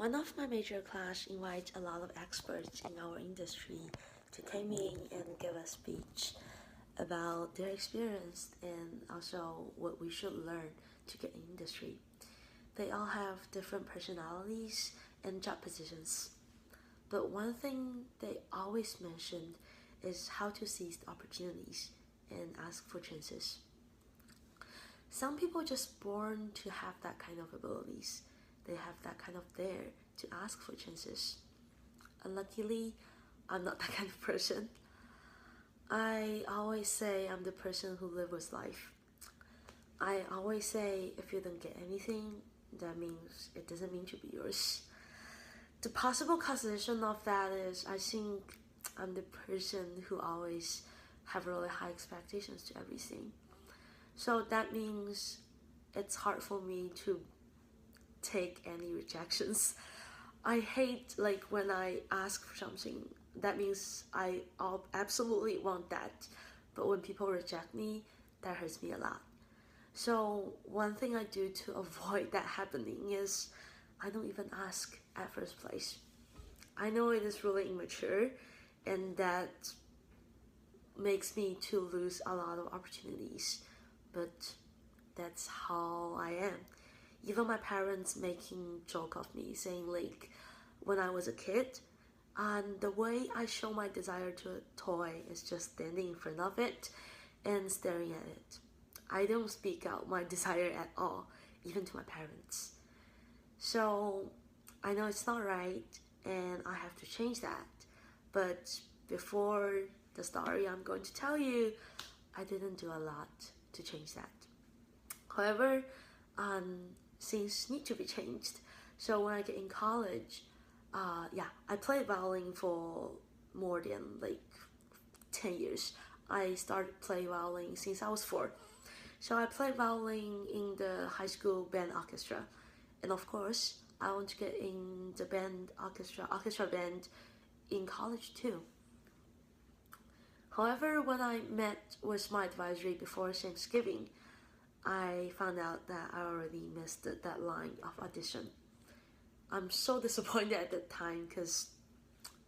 One of my major class invites a lot of experts in our industry to come in and give a speech about their experience and also what we should learn to get in industry. They all have different personalities and job positions. But one thing they always mentioned is how to seize the opportunities and ask for chances. Some people are just born to have that kind of abilities. They have that kind of dare to ask for chances. Unluckily, I'm not that kind of person. I always say I'm the person who lives with life. I always say if you don't get anything, that means it doesn't mean to be yours. The possible causation of that is I think I'm the person who always have really high expectations to everything. So that means it's hard for me to take any rejections. I hate like when I ask for something. That means I absolutely want that. But when people reject me, that hurts me a lot. So one thing I do to avoid that happening is I don't even ask at first place. I know it is really immature and that makes me to lose a lot of opportunities, but that's how I am. Even my parents making joke of me saying like when I was a kid, and the way I show my desire to a toy is just standing in front of it and staring at it. I don't speak out my desire at all, even to my parents. So I know it's not right and I have to change that. But before the story I'm going to tell you, I didn't do a lot to change that. However, things need to be changed. So when I get in college, I played violin for more than like 10 years. I started playing violin since I was 4. So I played violin in the high school band orchestra. And of course, I want to get in the band orchestra band in college too. However, when I met with my advisory before Thanksgiving, I found out that I already missed the deadline of audition. I'm so disappointed at that time because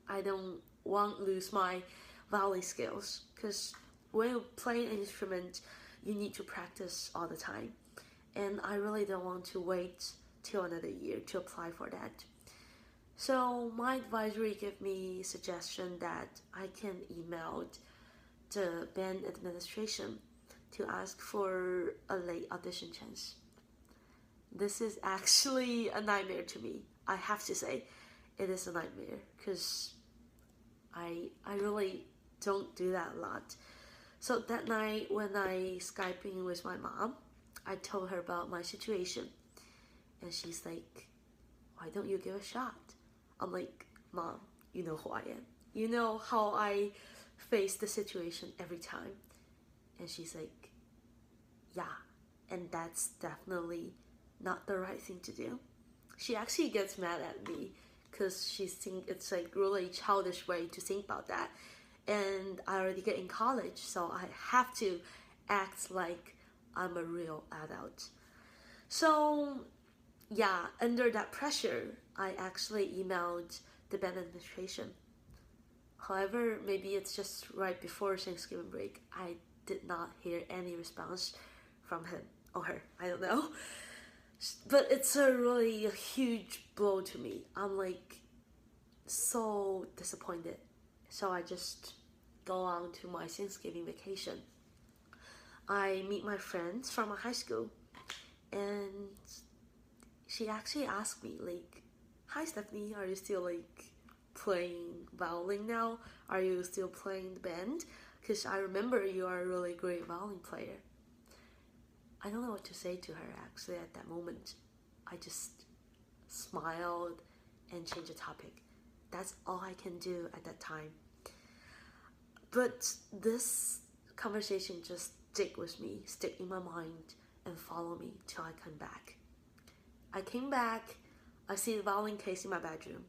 I don't want to lose my violin skills, because when you play an instrument, you need to practice all the time. And I really don't want to wait till another year to apply for that. So my advisory gave me suggestion that I can email the band administration to ask for a late audition chance. This is actually a nightmare to me. I have to say, it is a nightmare because I really don't do that a lot. So that night when I Skyping with my mom, I told her about my situation. And she's like, why don't you give a shot? I'm like, Mom, you know who I am. You know how I face the situation every time. And she's like, yeah, and that's definitely not the right thing to do. She actually gets mad at me because she thinks it's like really childish way to think about that. And I already get in college, so I have to act like I'm a real adult. So yeah, under that pressure, I actually emailed the band administration. However, maybe it's just right before Thanksgiving break, I did not hear any response from him or her, I don't know. But it's a really huge blow to me. I'm like so disappointed. So I just go on to my Thanksgiving vacation. I meet my friends from my high school, and she actually asked me like, hi Stephanie, are you still like playing violin now? Are you still playing the band? Because I remember you are a really great violin player. I don't know what to say to her actually at that moment. I just smiled and changed the topic. That's all I can do at that time. But this conversation just stick in my mind and follow me till I come back. I came back, I see the violin case in my bedroom.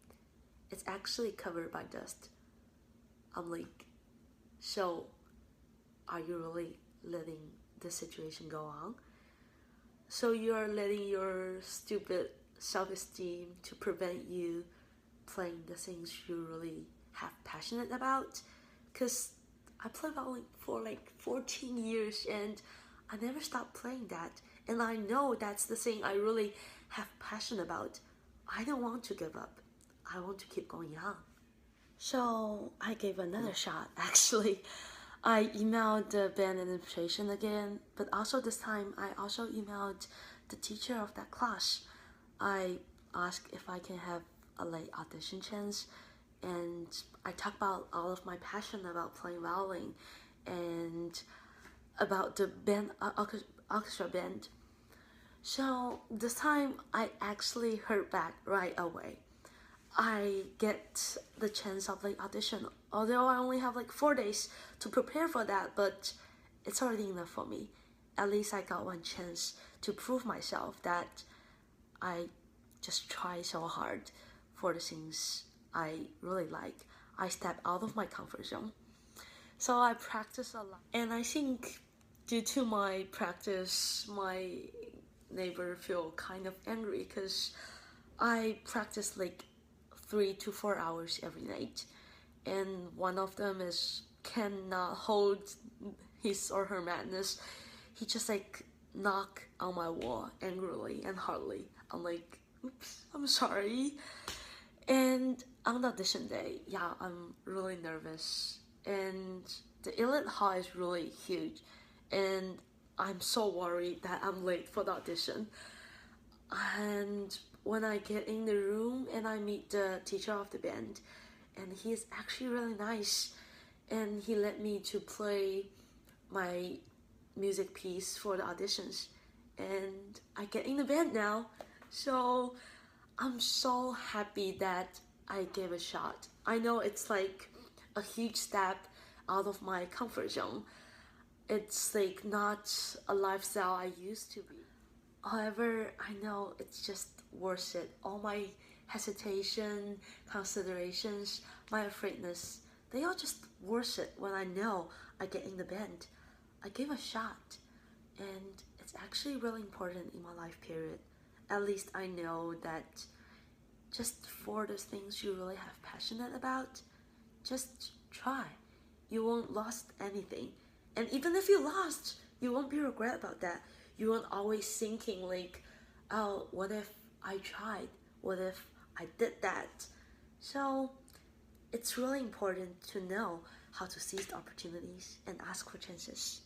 It's actually covered by dust. I'm like, so are you really letting the situation go on? So you're letting your stupid self-esteem to prevent you playing the things you really have passionate about. Because I played violin for like 14 years and I never stopped playing that. And I know that's the thing I really have passion about. I don't want to give up. I want to keep going on. So I gave another shot actually. I emailed the band administration again, but also this time I also emailed the teacher of that class. I asked if I can have a late audition chance, and I talked about all of my passion about playing violin and about the band orchestra band. So this time I actually heard back right away. I get the chance of like audition, although I only have like 4 days to prepare for that, but it's already enough for me. At least I got one chance to prove myself that I just try so hard for the things I really like. I step out of my comfort zone. So I practice a lot. And I think due to my practice, my neighbor feel kind of angry because I practice like 3 to 4 hours every night. And one of them is cannot hold his or her madness. He just like knock on my wall angrily and hardly. I'm like, oops, I'm sorry. And on the audition day, yeah, I'm really nervous. And the Elite Hall is really huge. And I'm so worried that I'm late for the audition. And when I get in the room and I meet the teacher of the band, and he's actually really nice. And he let me to play my music piece for the auditions. And I get in the band now. So I'm so happy that I gave a shot. I know it's like a huge step out of my comfort zone. It's like not a lifestyle I used to be. However, I know it's just worth it. All my hesitation, considerations, my afraidness, they all just worth it when I know I get in the band. I gave a shot, and it's actually really important in my life period. At least I know that just for those things you really have passionate about, just try. You won't lost anything. And even if you lost, you won't be regret about that. You won't always thinking like, oh, what if I tried? What if I did that? So it's really important to know how to seize the opportunities and ask for chances.